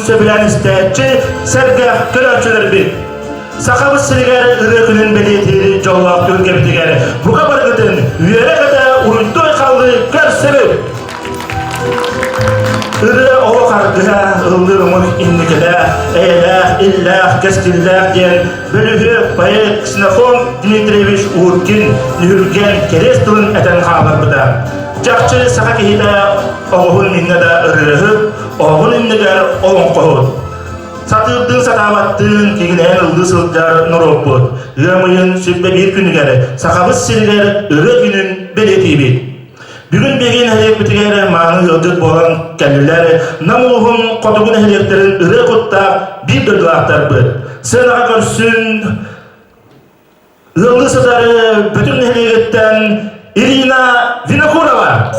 söbilen isteğçi sergah kölöçüler bir. Sakabı siliger ırıkının belirtili jollak gölgebitiger. Bu kadar gıdın üyere kadar uydu kaldı kör sebep. Irı o kargıya ıldırımın indikede eylah illah kestillah diyen bölühü bayık Sinafon Dmitrievich Urkin nühürgen kerestulun eten haber bıda. Jakçı saka kehide oğun innede ırıhı, oğun indeger oğun kohut. Satıldın satabattın keginen ıldı sılcar noroput. Yığmayın süppe bir günü gere, sakabız silger ırı günün belirtibi. Bugün begin hedef bitigere manı yıldık bolan kelliler, namuhun kodugun hedeflerin ırı kutta bir dödülatlar bır. Sınağa görsün, ıldı sıdarı bütün hedefetten Irina Vinokurova.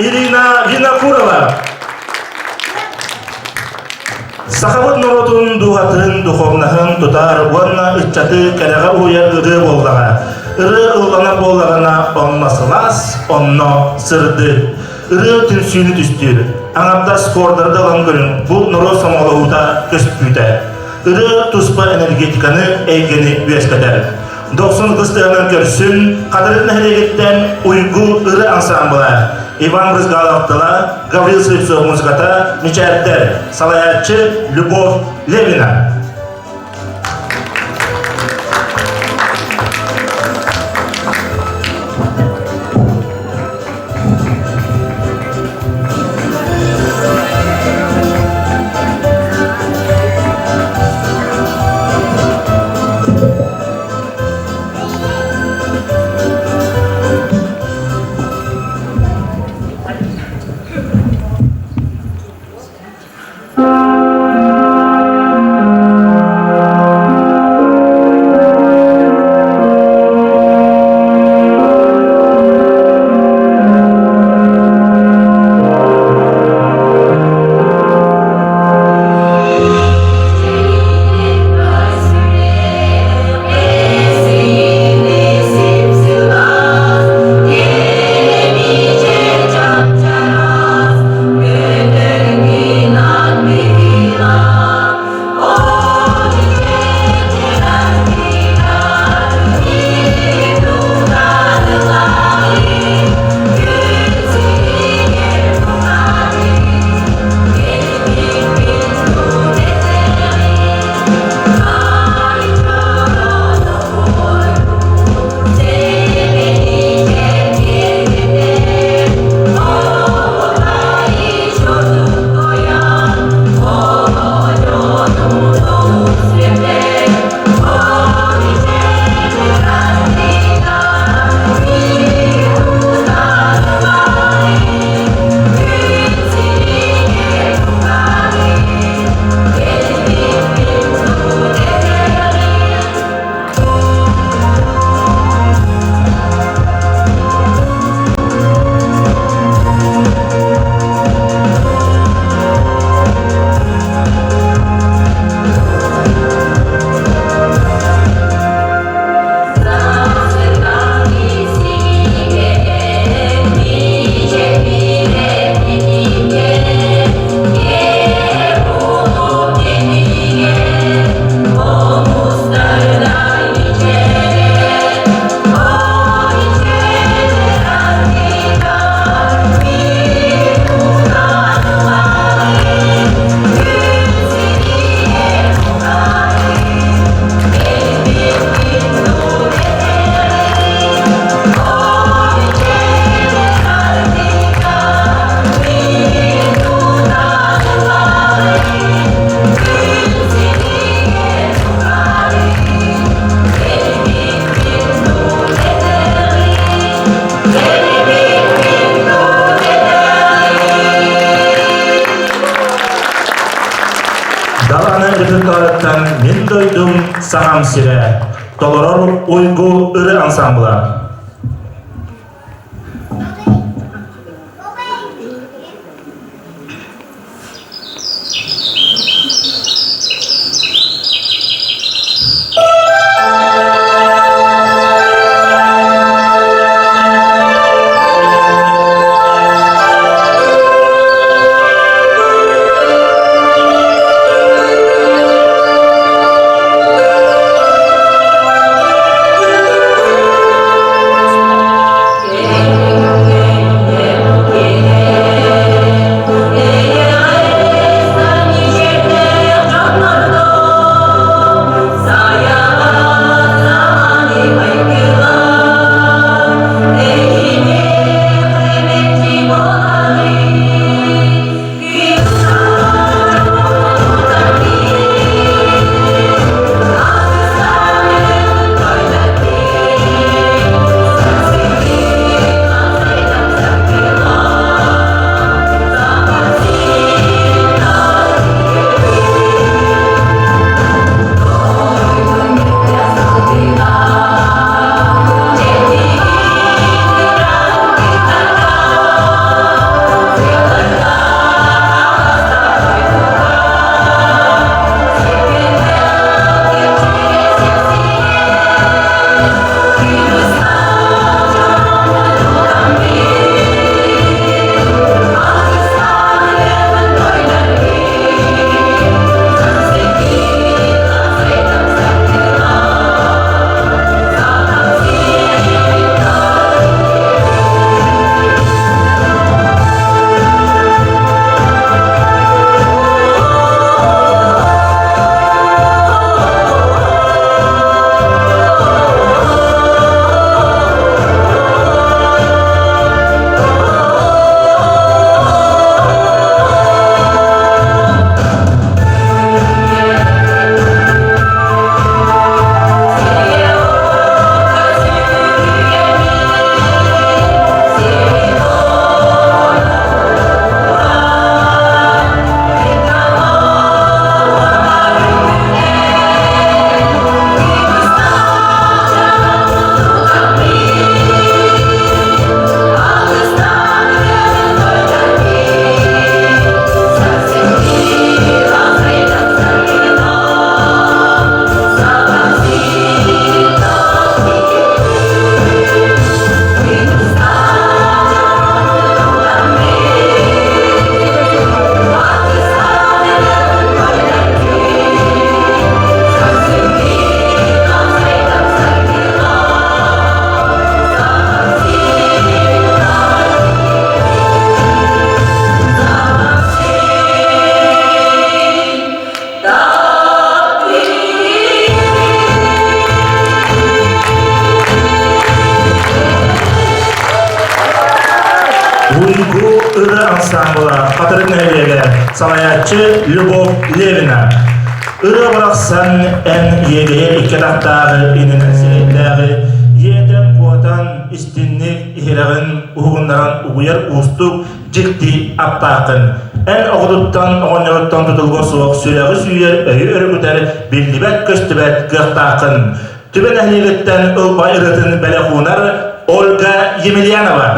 Irina Vinokurova. Sahabat norotun duhatın duhovnahın tutar vanna ıççatı kalaga uyar ırı boldaga. Irı ılgana boldagana olmasılas onno sırdı. Irı tünsünü tüstür. аңапта скордары далан көрін бұл нұры самалауыда көспүйті. Үрі тұспа энергетиканы әйгені өескәдер. 90 қыстығынан көрсін, қадырын әрегеттен ұйғы үрі ансамбыла. Иван Брызгаловтала, Гаврил Слепцов музыката, мечәрттер, салаятчы Любовь Левина. Men doydum saham sire, doloror uygu ırı ansambla. Буйгу ыры ансамбла қатырын әлеге салаятчы Любовь Левина. Ыры барақсан ән егеге икедақтағы инін әсіреттағы етін қуатан істіннік ихерағын ұғындарын ұғыяр ұстық жікті аптақын. Ән оғыдыттан оғынырыттан тұтылғы соқ сөйләғі сүйер өйі өрігітер білдібәт көстібәт ғықтақын. Түбен әхлегеттен ұлбай ұрытын бәліқуынар Ольга Емельянова.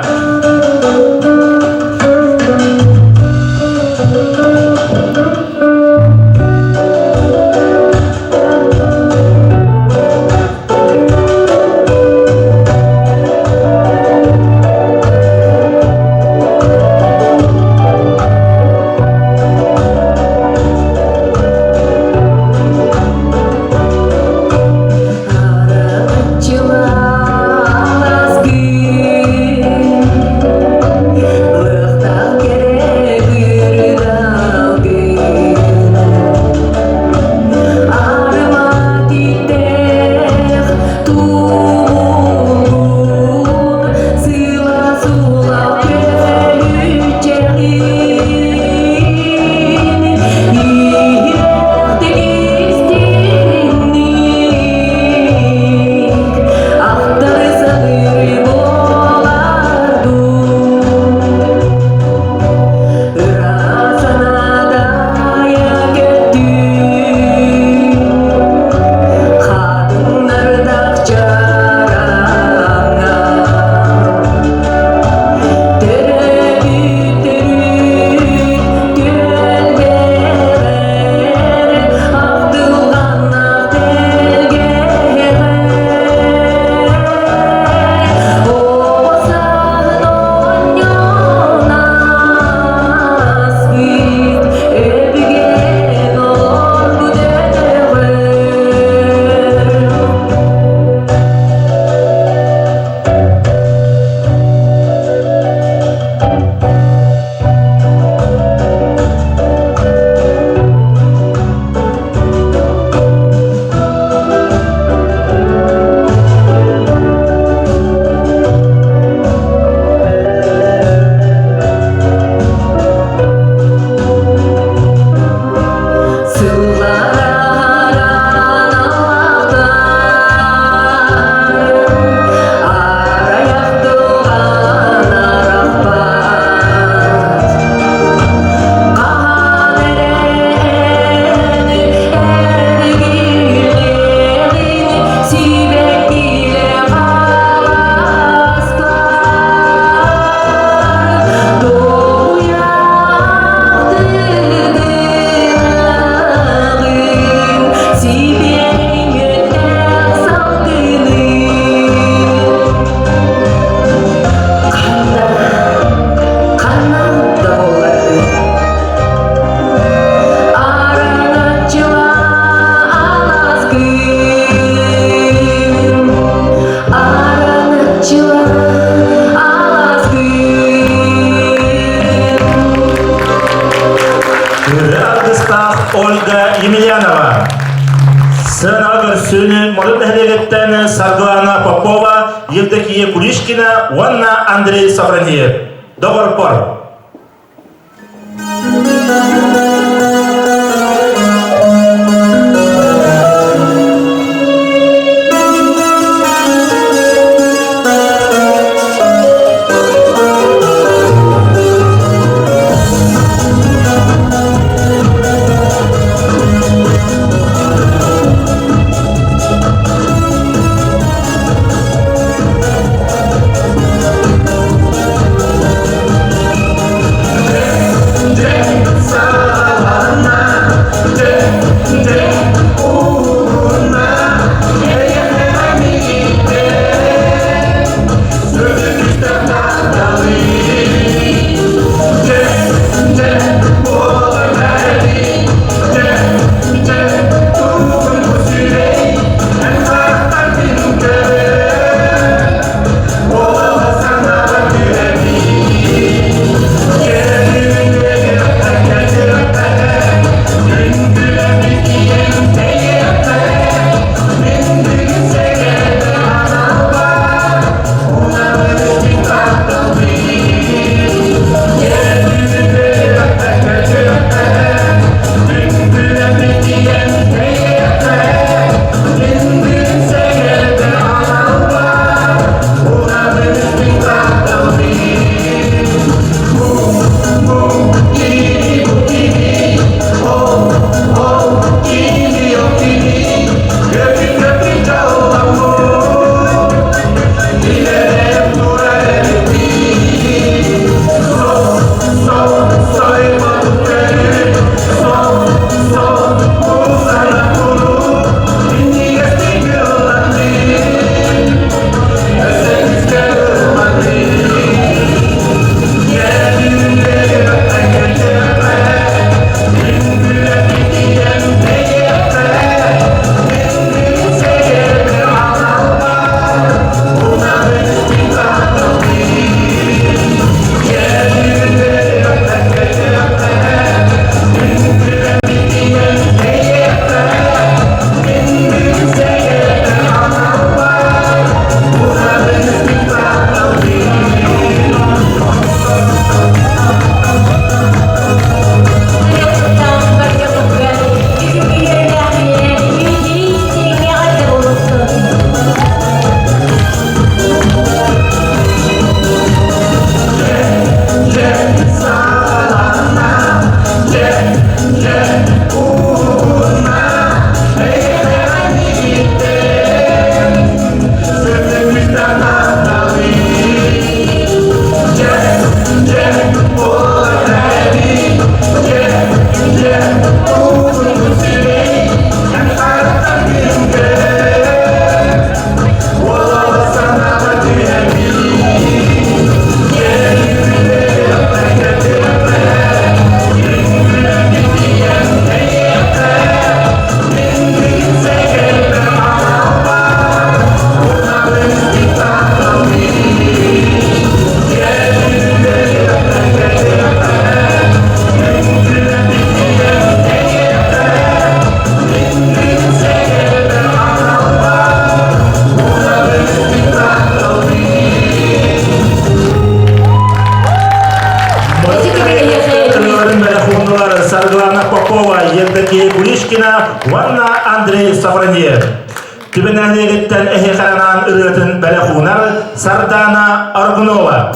Ольга Емельянова. Сценаға көрсөні Молот әхлегеттен Сарглана Попова, Евдокия Кулишкина, Уанна Андрей Савраниев. Добр пор. Vanna Andrei Safroniev. Tübenähliğitten ehe karanan ırıtın belekunar Sardana Argunova.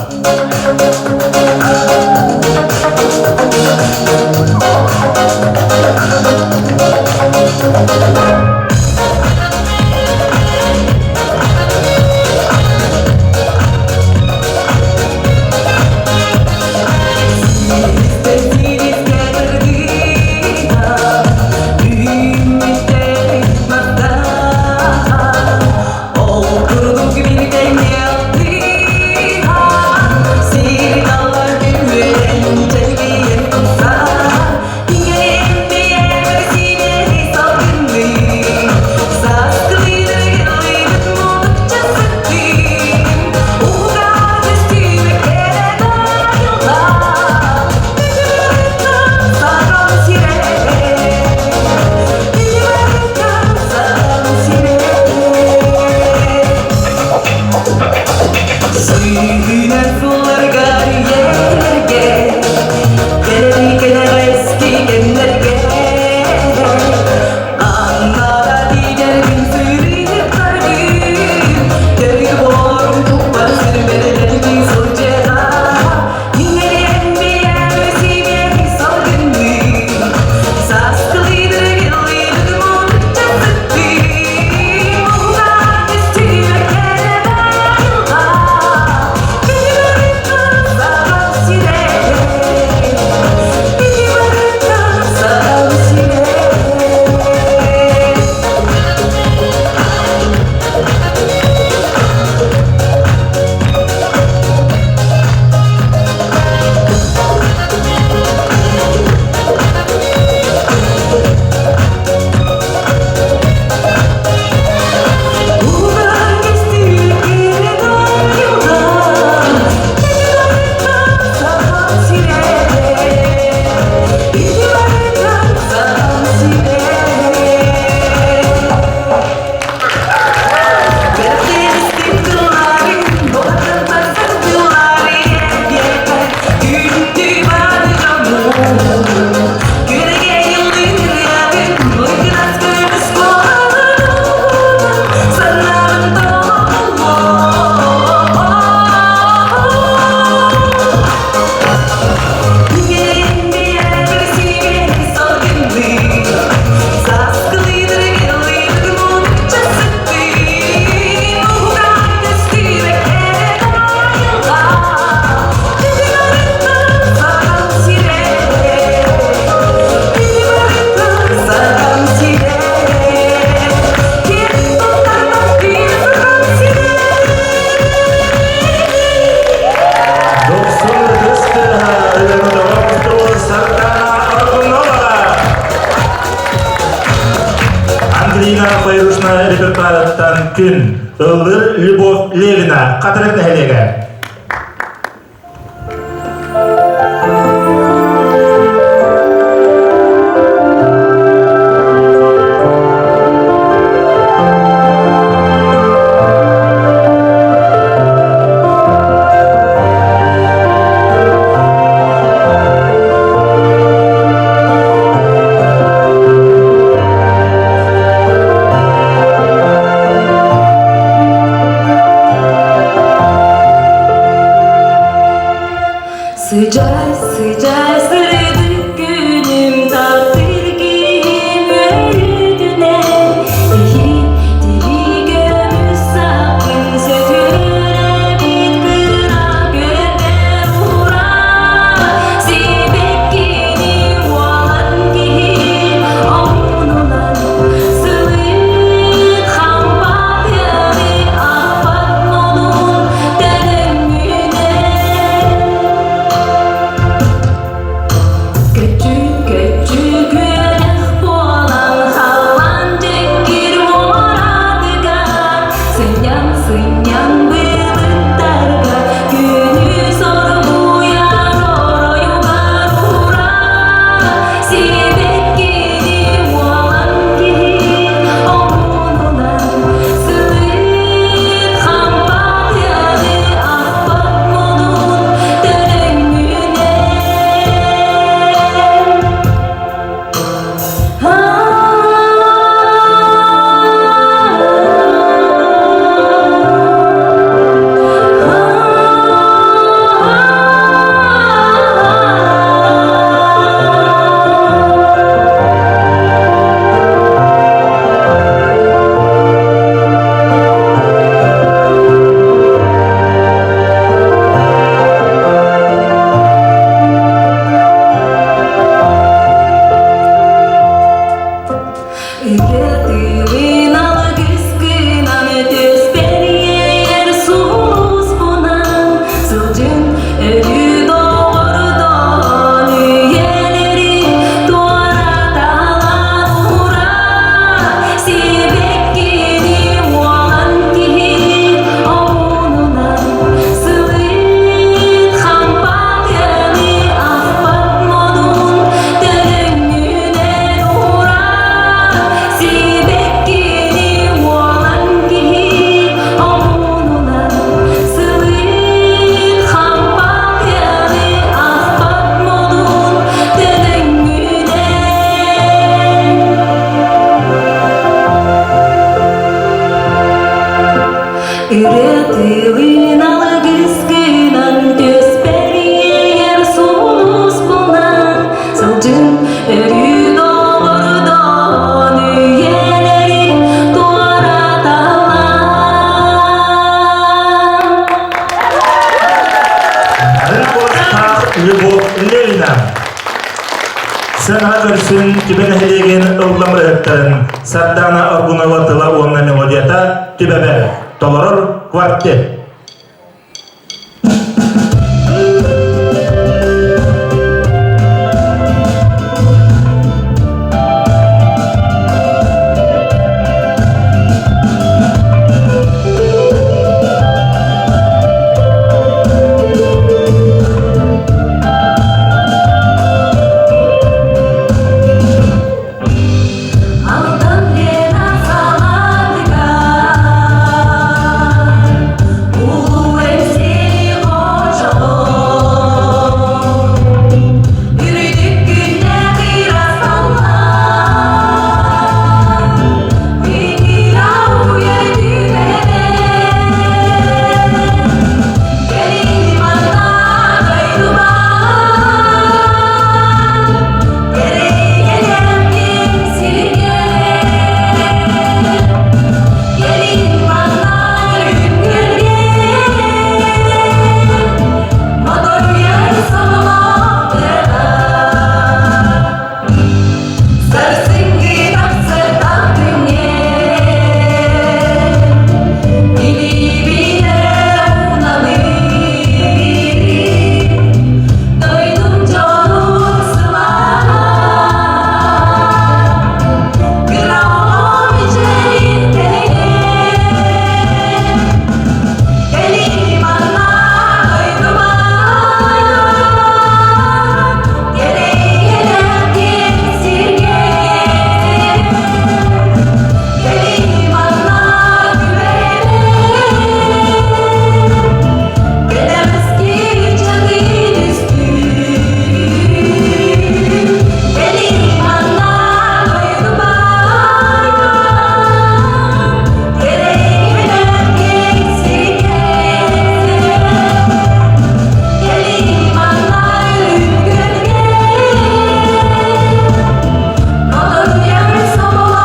Файрушна репертуараттан күн ыллыр Любовь Левина катырык нәһелеге. Sıcak sıcak sarıldık günüm takdir kim öldüne İyi dili gömüş sakın sözüne bitkına gönder uğra Sibek gini olan gihil onunan sılık hampat yani afat nolun denengüne Küçük günah bolan havan cekir moradıgar Sınyan bılıktarga günü soru uyar oroyugar ura Sibek gini olan gihil onunan sılık hampat yani afat nolun denengüne Ah Ürettiğin algısından Düsperiyer solus bulan Salcın eri doğrudan Üyeleri duvara dağılan Arın Ortak Любовь Левина. Сәнға көрсін түбен әхелеген ұлғамыр өттірін Сардана Аргуноватыла онна мелодията түбәбәр. Толорор квартет. Aldan lena saladika Ulu ekseni kocaman Yürüdük günleri rastlanlar Fikira uyardılar Gelin bana duydular Dereye geldim silge Gelin bana gülge Motor yer sanmadılar Sarsın kitap sertan dünya Bili bile unalır Doydum canım sılar Günahım içeride Gelin bana doydurma Gereğe geldim silge Gelin bana güvene Gelemez ki canın üstü Gelin bana doydurma Gereğe geldim silge Gelin bana gölge Olur yer sabahlar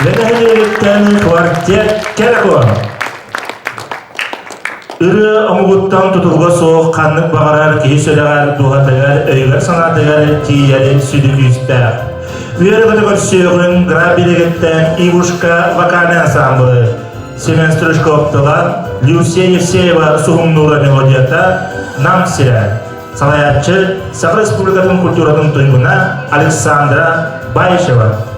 Venehelilikten kvartet Kerakon. Ürü amuguttan tutulga soğuk kanlık bağırar, kehi söyleğer, duhatagar, öyger sanatıgar, tiyeli südük yüzler. Üyeri kategori söğün, grabilegetten Ivuşka Vakane Ansamblı. Semen Strushkov'talan, Lyusya Yevseyeva Suhumnura melodiyata, Nam Siren. Salayatçı, Sakı Respublikatın Kulturatın Tuyguna, Aleksandra Bayesheva.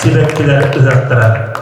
sibekkiler ıhaktıra.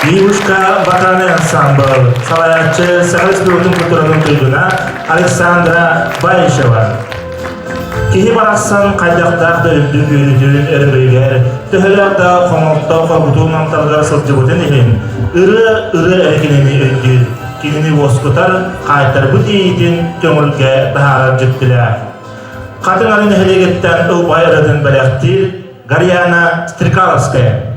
Ивушка Батаны ансамбль, салаятчы Сахалинский ұлттың культураның түйдіна Александра Байышева. Кихи барасан қайдақтақты үйрітілін әрбейлер, түхілерді қоңылтау қорғытуынан талғар сылтжығытын екен, ұры әрекенені өндір, кенені осқытар қайтар бұд ейтін көңілге бағарар жүктілер. Қатын алын әрекеттен ұлбай ұрыдың бәләқтір Гарьяна Стрикаловская.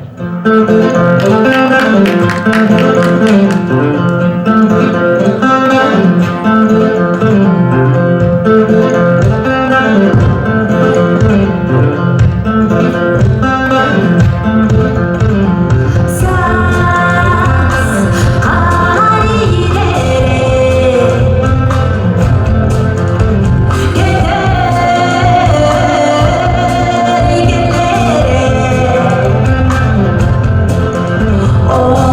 Oh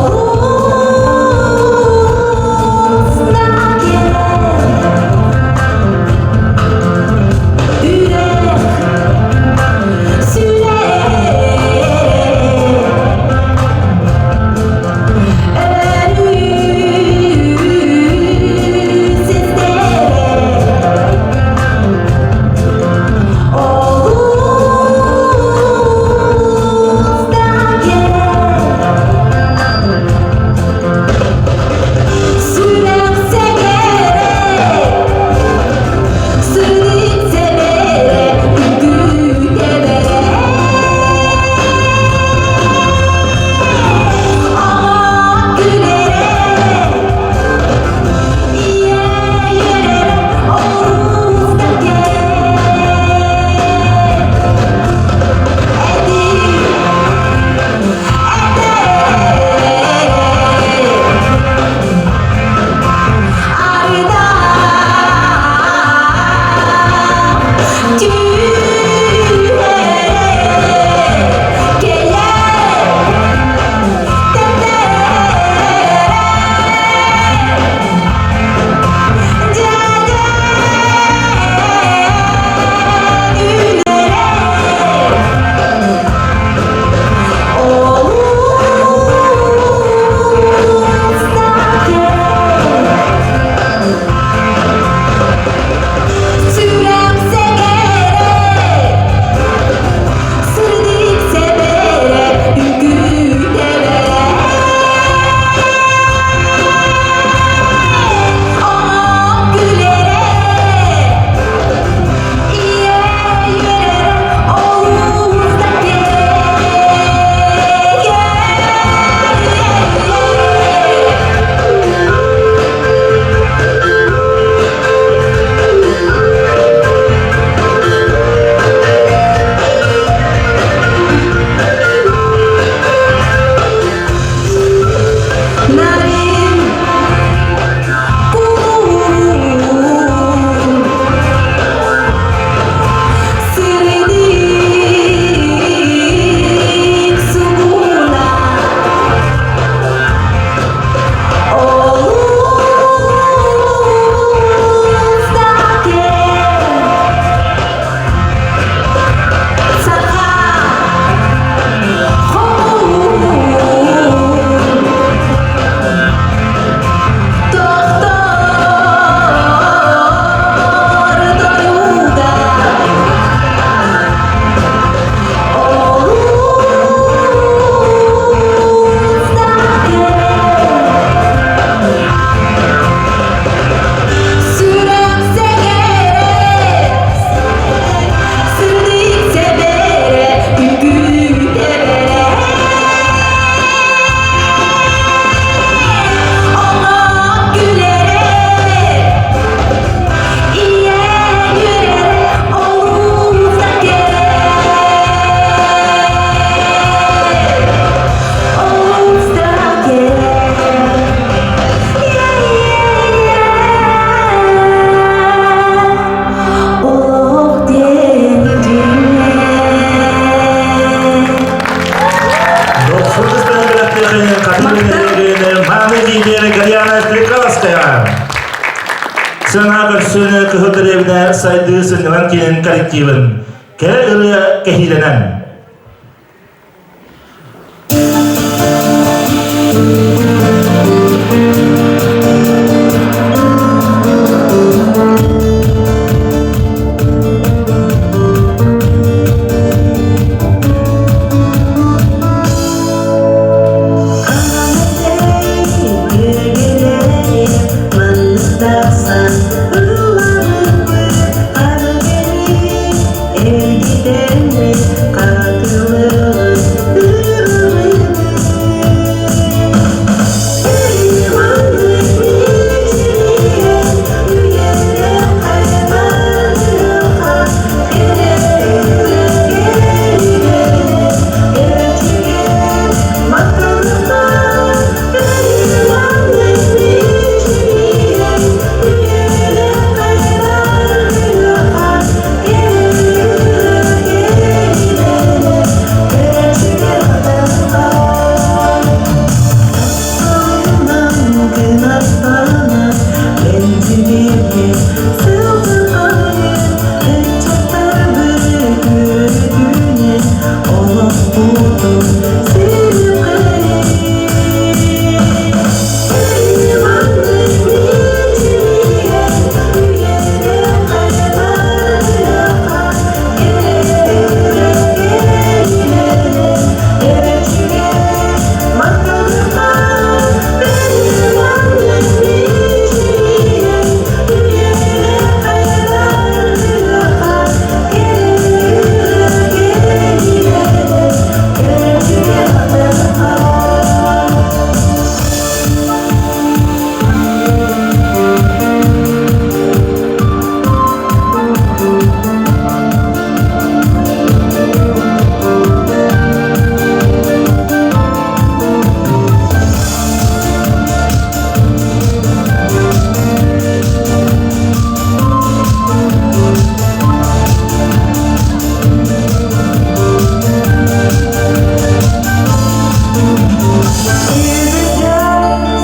Sana bersune kehuduribine saydığı sınılan kinin kolektivin. Kere ırıya kehilenen.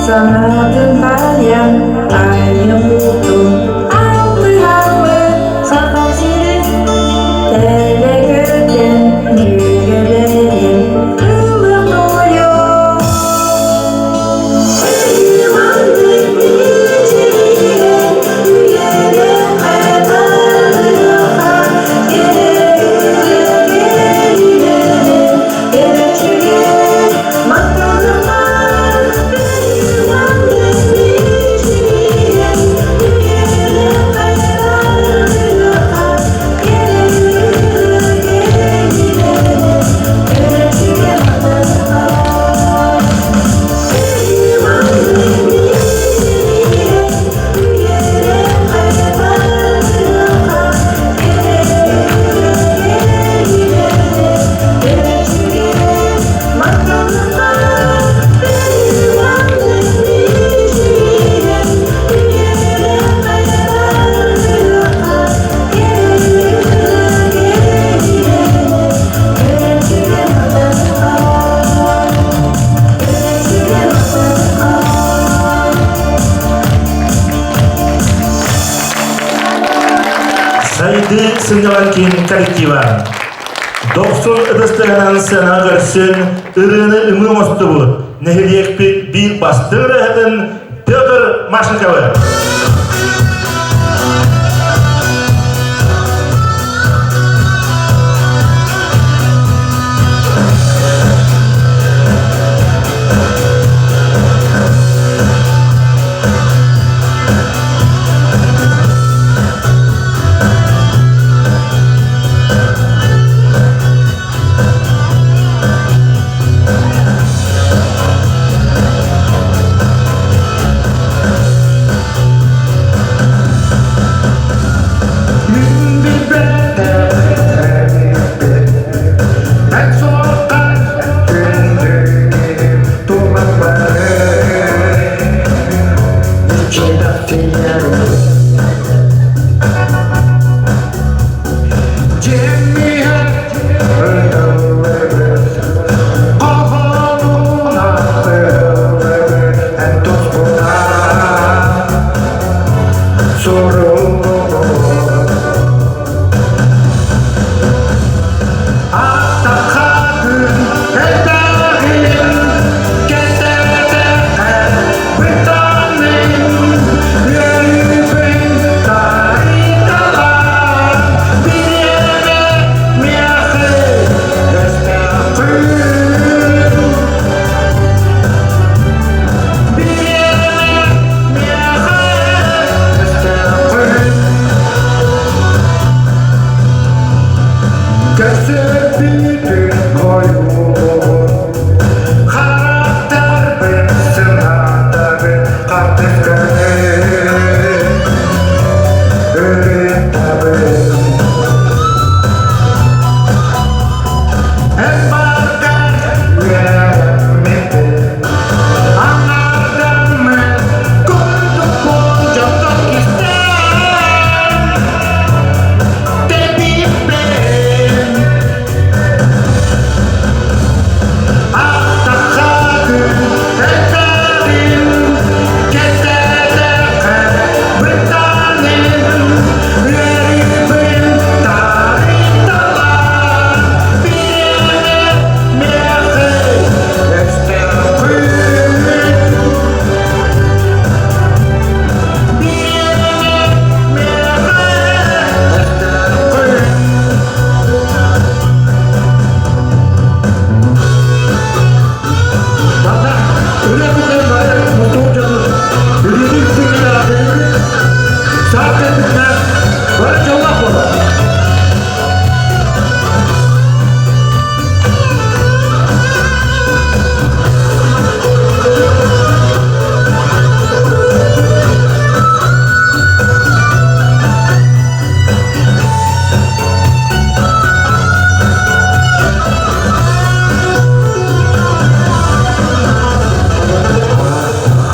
Semakin panjang air butuh awe-awe sampai sini terdekat juga dengan rumah toyo. Saydı sınılan kinin kolektiva. 90 ıdıstıganan sana görsün, ırığını ümüm ostu bu. Nehiriyek bir bastığın rahatın Pyotr Mashnikovi. surur Atakadın ederim Ketede bir tanem Yüreğim tarikalar Bir yere miyahe Estağfurullah Bir yere miyahe Estağfurullah Kesebidin koyun Karakter ben senada ben kardeşleri Öğretmen En bardak vermedi Anlardan ben Kulduk boncuk ister Dedi ben Atakadın ederim Ketede bir tanem Yüreğim tarikalar Bir yere miyahe Estağfurullah Bir yere miyahe Estağfurullah Bana öyle bir böyle mutlu olacağız. Yürüdüğü fikirler aferin. Saat ettikler. Böyle cevap olur.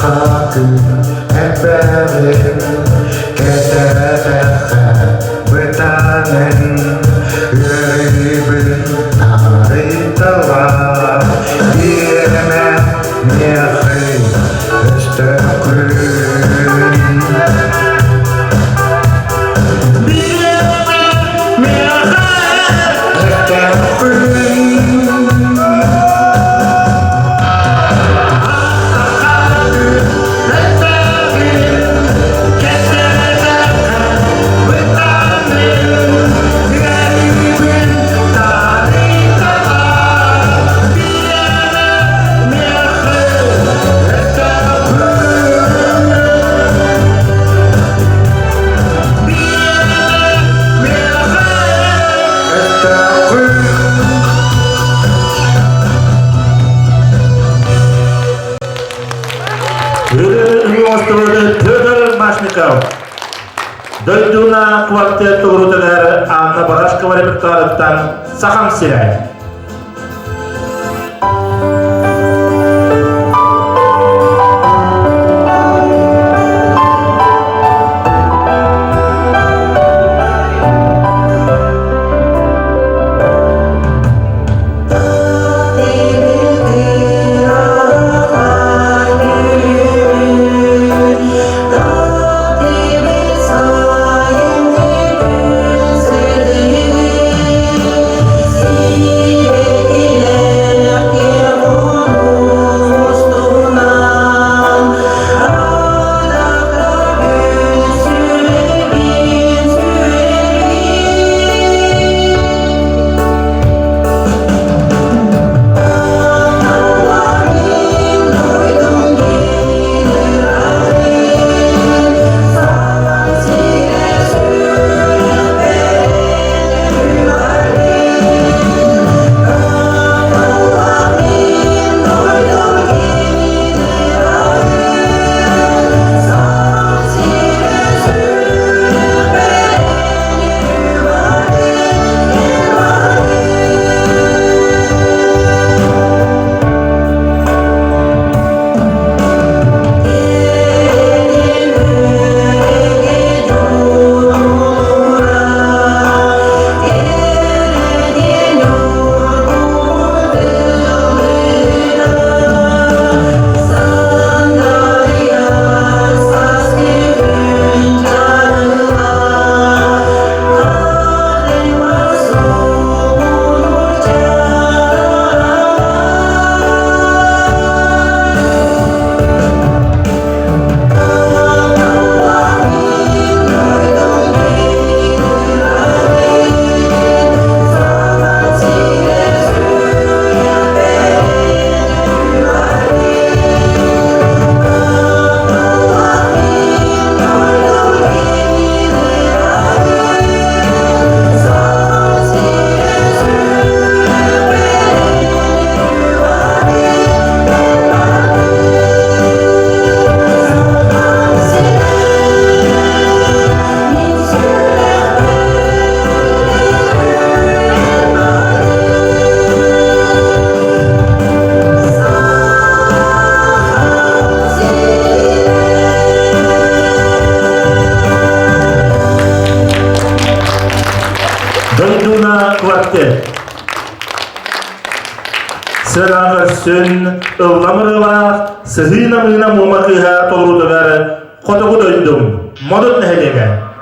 Kadın ederim Ketede bir tanem Yüreğim tarikalar Bir yere miyahe Estağfurullah Bir yere miyahe Estağfurullah Atakadın ederim Ketede bir tanem Yüreğim tarikalar Bir yere miyahe Estağfurullah Bir yere miyahe Estağfurullah Üniversitede Theodor Mashnikov Doyduna kvartet uğrudaları Anna Barashkova repertuarından Saham Siray Thank you. Sırağırsın, ıllamırıva, sıhıyla mıyla mumakıha tolrudular, kotogu döndüm, modut neheleme.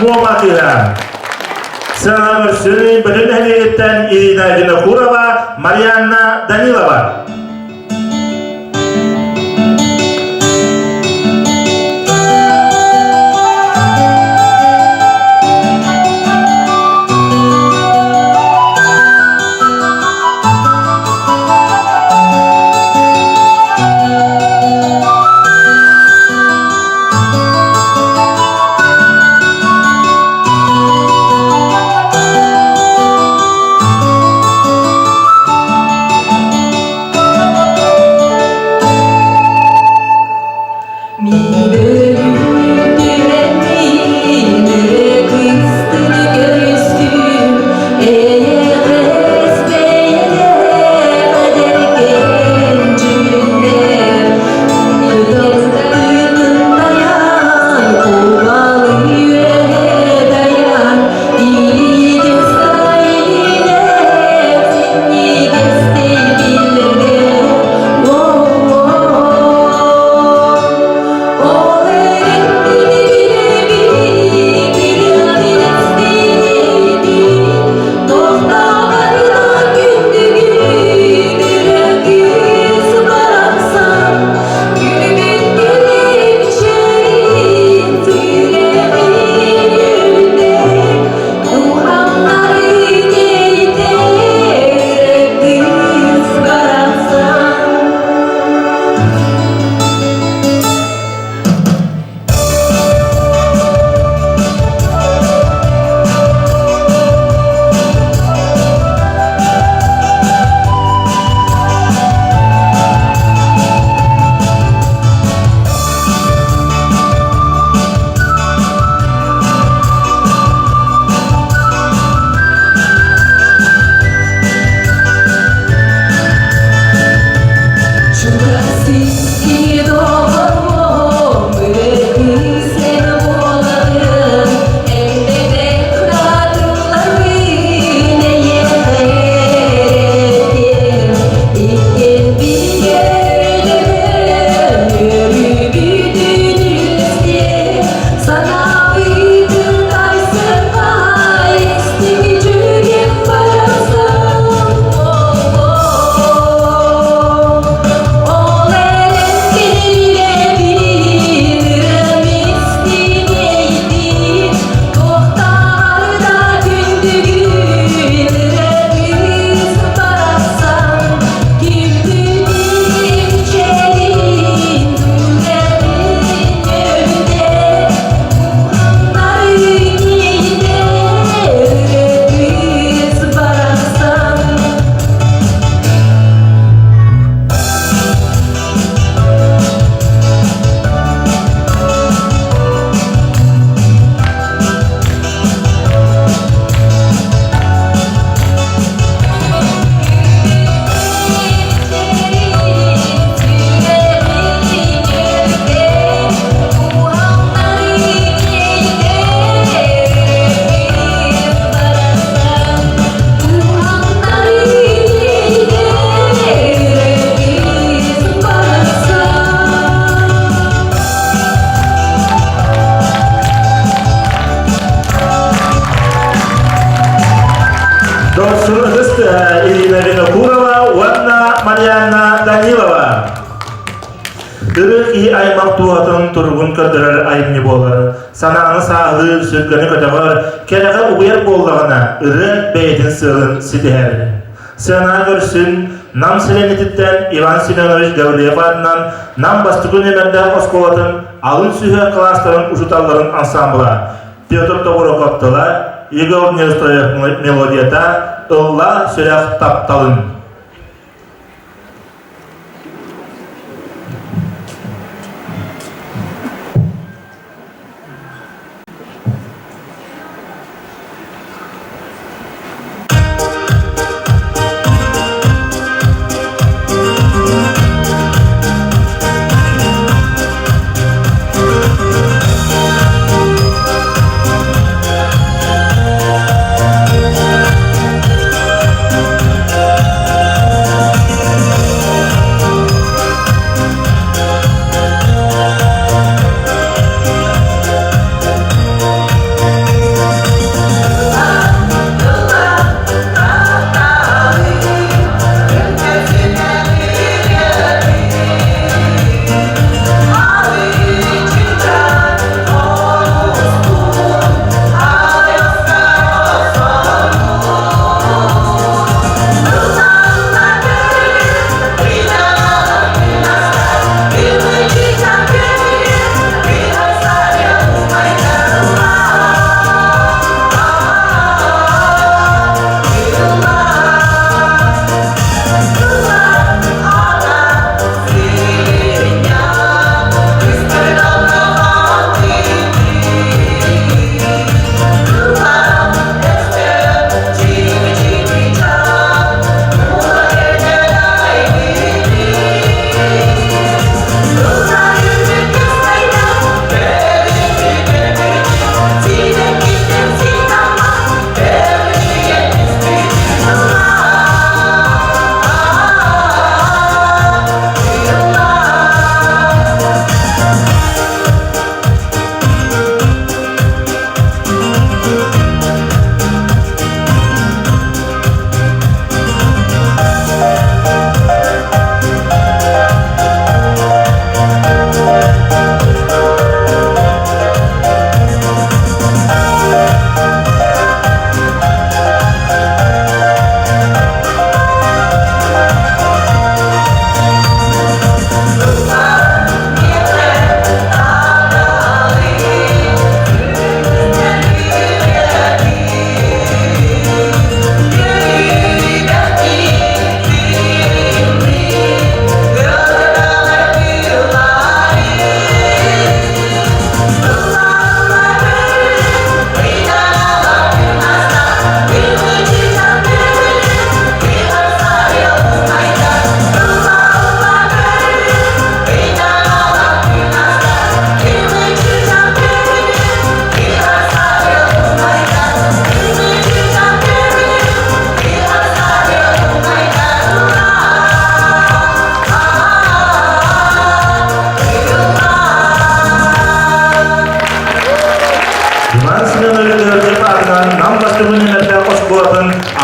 muamakiha. Sırağırsın, bütün hediyetten İrina Jinakurova, Mariana Danilova. Mariana Danilova. Dırık iyi aymak tuğatın turgun kördürür ayımni bolar. Sanağını sağlığı sürgünü kötüğür. Kerege uyar bollağına ırı beydin sığın sidiher. Sığınağı görsün, nam silenititten Ivan Simenovich Gavriyev adından nam bastıkın emerde Moskovat'ın alın sühü klasların uçutalların ansambla. Pyotr Toborokop'talar, Igor Nestoyev melodiyata ılla sürek taptalın.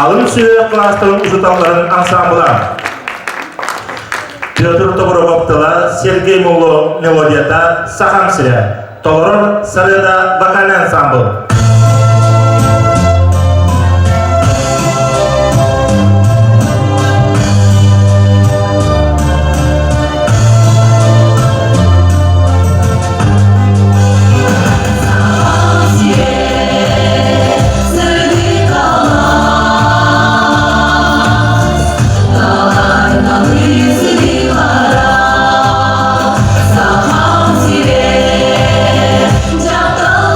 Alın süre klasların uçutalların ansambla. Pyotr Toborokop'talar Sergey Molo melodiyata Saham Sire. Toloror Sarıda Vokal Ansambl. Jatuh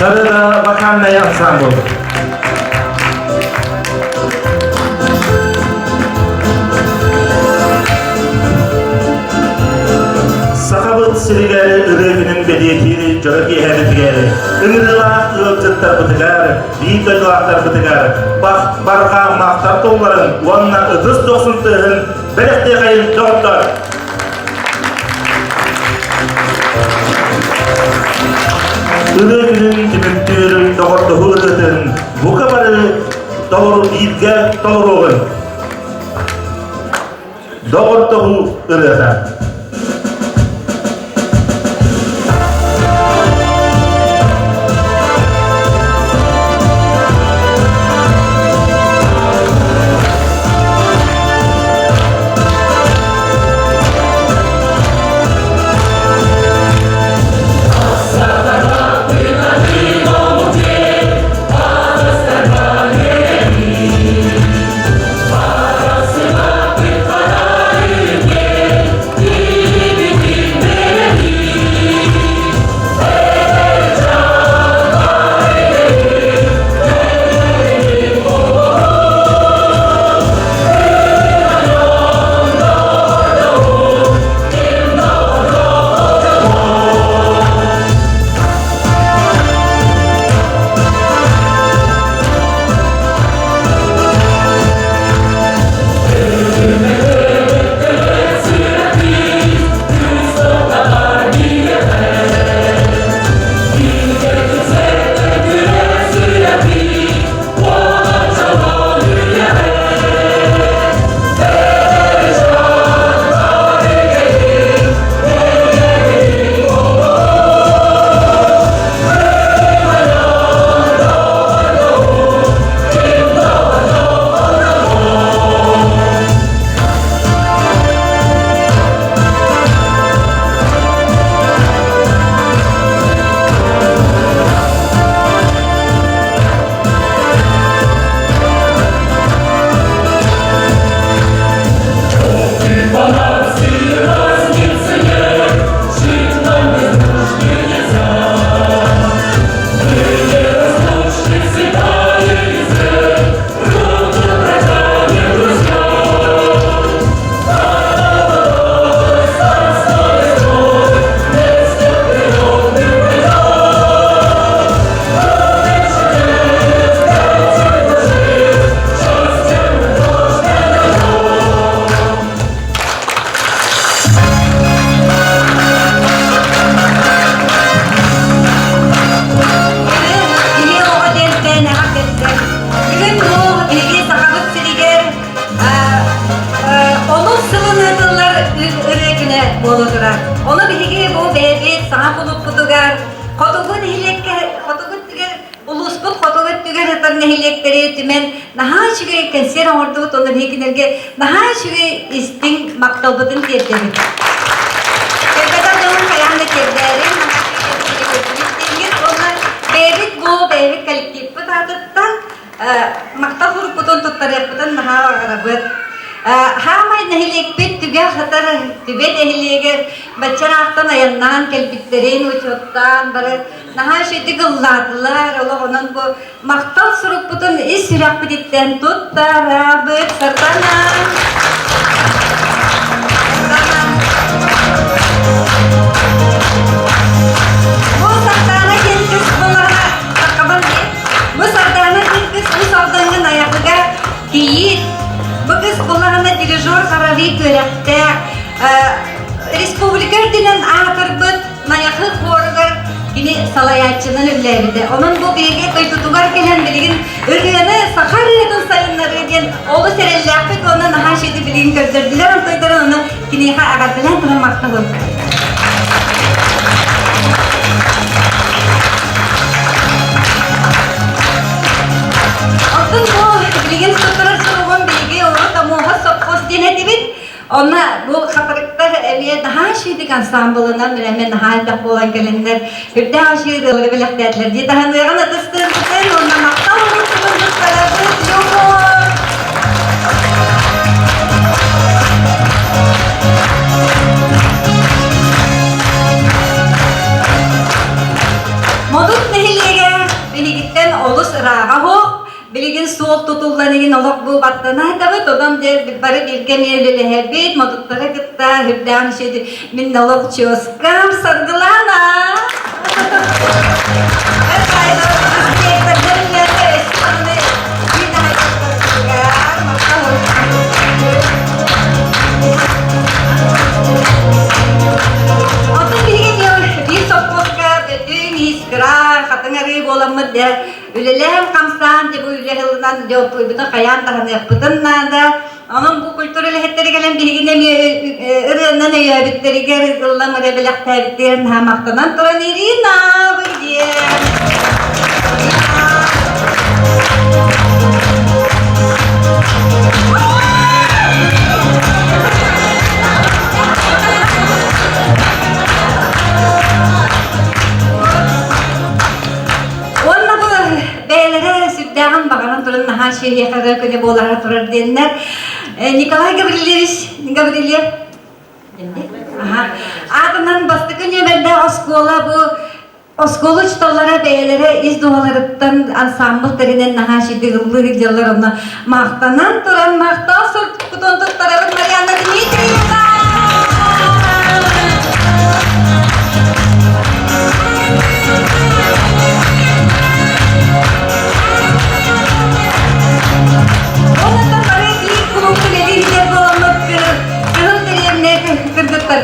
Sarıda Bakanlay Ensemble. Sakabıt Sirigari Irevinin bediyetini Joraki Hedifigari. Ünlülah ılcıttar bıtıgar, büyükölüahtar bıtıgar. Barka mahtar toğların, onunla ıdız doksuntığın, belekte kayın doktor. Irevinin tümüktürün doğurtuğu ıdın, bu kabarı doğru idge doğruğun. Doğurtuğu ıdın. Onu bilgi bu bebi sana bulup budugar. Kotogun hilekler, kotogun tüger, ulusput kotogun tüger hatan hilekleri tümen. Naha şüge kanser ordu tonu bilgilerge, naha şüge isting maktabıdın tiyetleri. Sebeden doğum kayanda tiyetleri, bebi bu bebi kalitip putatıttan maktab huruputun tuttarıpıtın naha arabıt. Hamay nehilek bit tüge hatar tübe nehilege bachar aktan ayandan kelbitlerin uçottan bare naha şedi gılladılar ola onun bu maktal suruputun israk biditten tuttarabıt sartana bu sartana kelkis bunlara takaban bu sartana kelkis bu sartanın ayakıga giyit Bugün kulağına dirijör kararı görəkdə Respublika dinen ağırbıt nayakı korgar yine salayatçının üllerinde. Onun bu bilgi kaytutugar gelen bilgin ürgüyanı sakar edin sayınları diyen oğlu serellaktık ona naha şeydi bilgin gösterdiler. Antoydaran onu yine ağır bilen tanımakta oldu. Altın bu bilgin tuturar sorumun bilgi olur da muha sokos dinetibit. Ona bu katarıkta eviye daha şeydik ansambılından bireme daha da olan gelenler bir daha şeydi öyle bilekletler diye daha duyan atıstın sen onunla maktal olursunuz tarafı yok. Moduk nehirliğe tutullanigin olak bu battana tabi todam de bari bilgen yerlele hebit moduttara kıtta hübdan şeydi min olak çoskam sargılana. Evet ayda kızgeklerden yerde eşmanlı bir daha kızgekler Atın bir sopposka bütün iskrar katengari bolamı der ülelem kamsan de bu ülehilden de otuy bütün kayan tahan yapıdın nada onun bu kültürel hetleri gelen bilgine mi ırığından öybitleri geri ıllam rebelak tabitlerin hamaktanan turan irina bu diye Sübdağın bakanın turun nahan şehriye kadar köne boğulara turur diyenler. Nikolay Gavrilyev. Adından bastık önce ben de oskola bu oskolu çıtalara beylere iz dualarıptan ansambıl terinen nahan şehriye yıllar ona mağtanan turan mağta surt kutontuk tarafın Mariana Dimitrievna.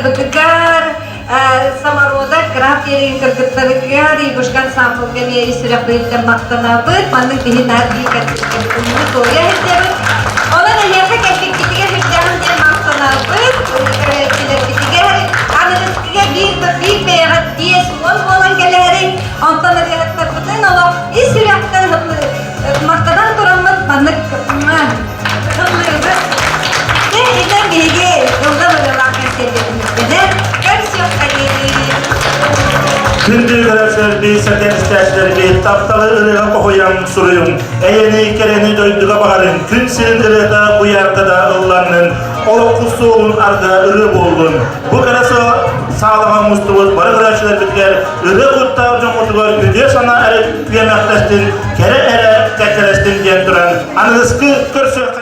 Kırgıtlar samaroda kraf yeri kırgıtlar ibuşkan sampul gemi sudah beritem maktana bet mandık dihin hadi katını koya hep ona da yaka kekik kitiga hüccan diye maktana bet kitiga analiz bir berat diye suan olan geleri ondan da hatta bütün Allah istilahtan maktadan duranmat mandık Eden bilgi yolda bırakın sevdiğimizde karışıyor kaderi. Gündüz arkadaşlar bir seten isterler bir taptalı ırığa koyan suruyum. Eyeni kereni doyduğa bakarın. Gün senin ırığa bu yargıda ıllanın. Olukusu olun arda ırı boldun. Bu karası sağlaman mustuvuz. Barı arkadaşlar bitker. Irı kutta hocam otular. Güdüyor sana erip üyemektaştın. Kere ere tekeleştin diyen duran. Anızkı körsü